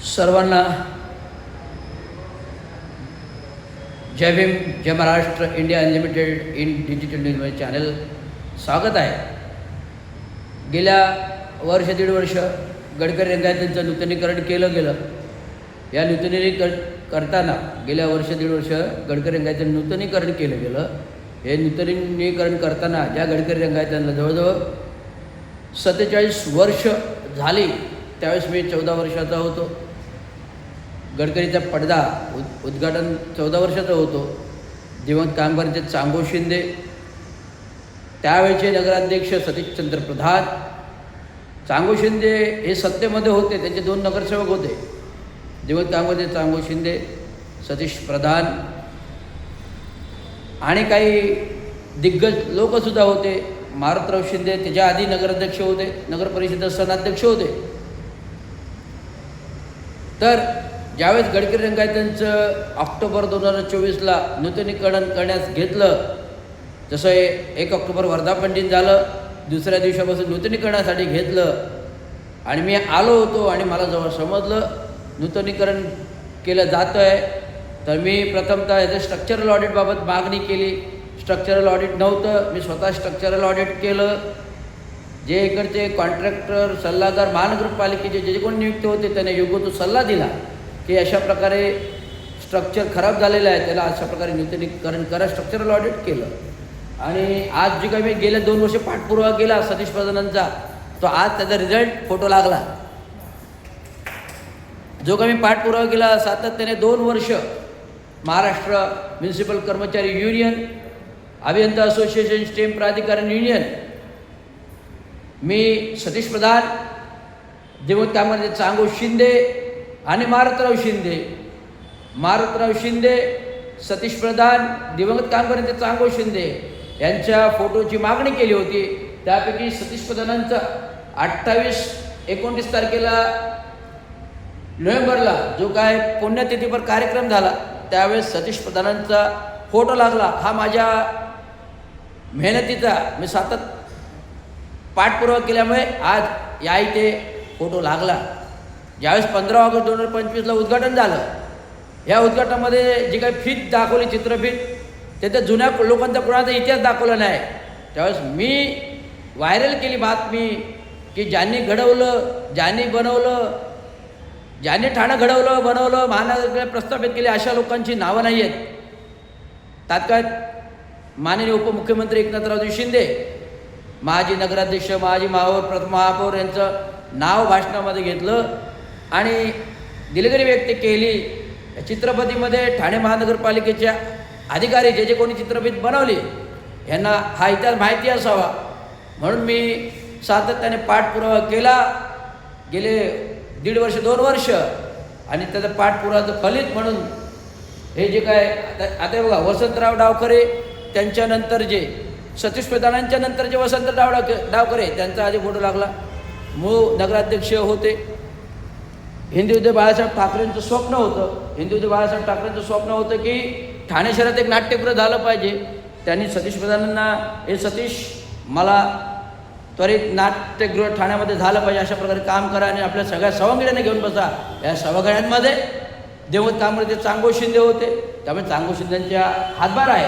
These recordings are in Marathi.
सर्वांना जय भीम, जय Maharashtra. India unlimited in digital news channel स्वागत आहे. गेल्या दीड वर्ष गडकरी रंगायतांचं नूतनीकरण केलं गेलं. या करताना गेल्या दीड वर्ष गडकरी रंगायतांचं नूतनीकरण केलं गेलं. हे नूतनीकरण करताना ज्या गडकरी रंगायतांना जवळजवळ 47 वर्ष झाली, त्यावेळेस मी 14 वर्षाचा होतो. गडकरीचा पडदा उद्घाटन 14 वर्षाचा होतो. दिवंगत कामगारांचे चांगो शिंदे, त्यावेळेचे नगराध्यक्ष सतीशचंद्र प्रधान. चांगो शिंदे हे सत्तेमध्ये होते, त्यांचे 2 नगरसेवक होते. दिवंगत कामगारांचे चांगो शिंदे, सतीश प्रधान आणि काही दिग्गज लोकसुद्धा होते. मारुतराव शिंदे त्याच्या आधी नगराध्यक्ष होते, नगर परिषद सनाध्यक्ष होते. तर ज्यावेळेस गडकरी रंगायतांचं ऑक्टोबर 2024ला नूतनीकरण करण्यास घेतलं, जसं 1 ऑक्टोबर वर्धापन दिन झालं, दुसऱ्या दिवसापासून नूतनीकरणासाठी घेतलं आणि मी आलो होतो आणि मला जेव्हा समजलं नूतनीकरण केलं जातं आहे, तर मी प्रथमतः याचं स्ट्रक्चरल ऑडिटबाबत मागणी केली. स्ट्रक्चरल ऑडिट नव्हतं, मी स्वतः स्ट्रक्चरल ऑडिट केलं. जे इकडचे कॉन्ट्रॅक्टर, सल्लागार, महानगरपालिकेचे जे कोण नियुक्त होते त्याने योग्य तो सल्ला दिला की अशा प्रकारे स्ट्रक्चर खराब झालेलं आहे, त्याला अशा प्रकारे नूतनीकरण करा. स्ट्रक्चरल ऑडिट केलं आणि आज जे काही मी गेल्या 2 वर्ष पाठपुरावा केला सतीश प्रधानांचा, तो आज त्याचा रिझल्ट फोटो लागला. जो काही मी पाठपुरावा केला सातत्याने 2 वर्ष, महाराष्ट्र म्युनिसिपल कर्मचारी युनियन, अभियंता असोसिएशन, स्टेम प्राधिकरण युनियन, मी सतीश प्रधान, दिवंगत कामगारांचे चांगो शिंदे आणि मारुतराव शिंदे, सतीश प्रधान, दिवंगत कामगारांचे चांगो शिंदे यांच्या फोटोची मागणी केली होती. त्यापैकी सतीश प्रधानांचा 28-29 तारखेला नोव्हेंबरला जो काय पुण्यतिथीपर कार्यक्रम झाला, त्यावेळेस सतीश प्रधानांचा फोटो लागला. हा माझ्या मेहनतीचा मी सातत्य पाठपुरावा केल्यामुळे आज या इथे फोटो लागला. ज्यावेळेस 15 ऑगस्ट 2025ला उद्घाटन झालं, या उद्घाटनामध्ये जी काही फीत दाखवली, चित्रफीत, त्याच्या जुन्या लोकांचा कुणाचा इतिहास दाखवला नाही. त्यावेळेस मी व्हायरल केली बातमी की ज्यांनी घडवलं, ज्यांनी बनवलं, ज्यांनी ठाणं घडवलं, बनवलं, महानगरपालिका प्रस्थापित केले, अशा लोकांची नावं नाही आहेत. तात्काळ माननीय उपमुख्यमंत्री एकनाथरावजी शिंदे, माजी नगराध्यक्ष, माजी महापौर यांचं नाव भाषणामध्ये घेतलं आणि दिलगिरी व्यक्त केली. या चित्रफितीमध्ये ठाणे महानगरपालिकेच्या अधिकारी जे कोणी चित्रफित बनवली यांना हा इतिहास माहिती असावा म्हणून मी सातत्याने पाठपुरावा केला गेले 1.5 वर्ष 2 वर्ष. आणि त्याचा पाठपुरावाचं फलित म्हणून हे जे काय आता बघा, वसंतराव डावखरे त्यांच्यानंतर जे सतीश प्रधानांच्या नंतर जे वसंतराव डावखरे त्यांचा आधी फोटो लागला. मूळ नगराध्यक्ष होते. हिंदुदेव बाळासाहेब ठाकरेंचं स्वप्न होतं की ठाणे शहरात एक नाट्यगृह झालं पाहिजे. त्यांनी सतीश प्रधानांना, हे सतीश, मला त्वरित नाट्यगृह ठाण्यामध्ये झालं पाहिजे, अशा प्रकारे काम करा आणि आपल्या सगळ्या सवंगड्यांना घेऊन बसा. या सवंगड्यांमध्ये दिवंगत कामगारांचे चांगो शिंदे होते, त्यामुळे चांगो शिंदेंच्या हातभार आहे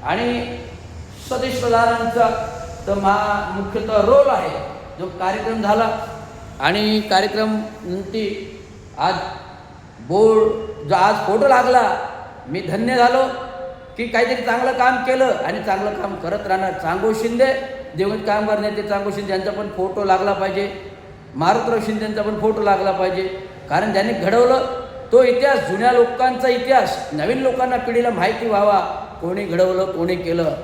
आणि सतीश प्रधानांचा तर मुख्यतः रोल आहे. जो कार्यक्रम झाला आणि कार्यक्रम नंतर आज जो आज फोटो लागला, मी धन्य झालो की काहीतरी चांगलं काम केलं आणि चांगलं काम करत राहणार. चांगो शिंदे, दिवंगत कामगार नेते चांगो शिंदे यांचा पण फोटो लागला पाहिजे. मारुतराव शिंदेंचा पण फोटो लागला पाहिजे. कारण ज्यांनी घडवलं तो इतिहास, जुन्या लोकांचा इतिहास नवीन लोकांना, पिढीला माहिती व्हावा, कोणी घडवलं, कोणी केलं.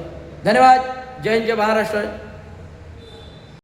धन्यवाद. जय हिंद, जय महाराष्ट्र.